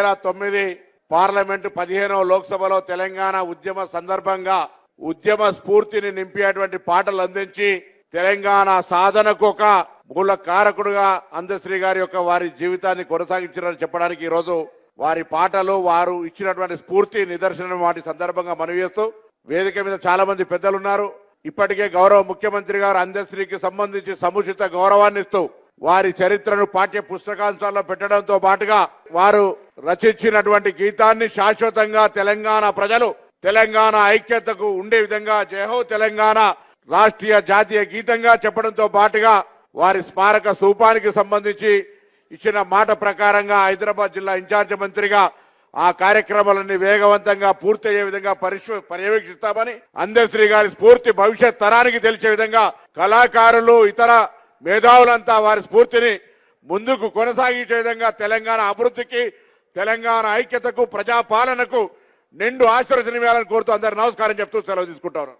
2009 parliament 15వ లోక్సభలో తెలంగాణ ఉద్యమ సందర్భంగా ఉద్యమ స్ఫూర్తిని నింపేటువంటి పాటలు అందించి తెలంగాణ సాధనకు ఒక మూల కారకుడుగా అందశ్రీ గారి యొక్క వారి జీవితాన్ని కొనసాగించారని చెప్పడానికి ఈ రోజు వారి పాటలు వారు ఇచ్చినటువంటి స్ఫూర్తి నిదర్శనం వాటి సందర్భంగా మనవి చేస్తూ వేదిక మీద చాలా మంది పెద్దలు ఉన్నారు. ఇప్పటికే గౌరవ ముఖ్యమంత్రి గారు అందశ్రీకి సంబంధించి సముచిత గౌరవాన్ని ఇస్తూ వారి చరిత్రను పాఠ్య పుస్తకాంశాల్లో పెట్టడంతో పాటుగా వారు రచించినటువంటి గీతాన్ని శాశ్వతంగా తెలంగాణ ప్రజలు తెలంగాణ ఐక్యతకు ఉండే విధంగా జయహో తెలంగాణ రాష్ట్రీయ జాతీయ గీతంగా చెప్పడంతో పాటుగా వారి స్మారక స్థూపానికి సంబంధించి ఇచ్చిన మాట ప్రకారంగా హైదరాబాద్ జిల్లా ఇన్ఛార్జ్ మంత్రిగా ఆ కార్యక్రమాలన్నీ వేగవంతంగా పూర్తయ్యే విధంగా పర్యవేక్షిస్తామని అందశ్రీ గారి స్ఫూర్తి భవిష్యత్ తరానికి తెలిసే విధంగా కళాకారులు ఇతర మేధావులంతా వారి స్ఫూర్తిని ముందుకు కొనసాగించే విధంగా తెలంగాణ అభివృద్ధికి తెలంగాణ ఐక్యతకు ప్రజాపాలనకు నిండు ఆశీర్వచనం ఇవ్వాలని కోరుతూ అందరు నమస్కారం చెప్తూ సెలవు తీసుకుంటాను.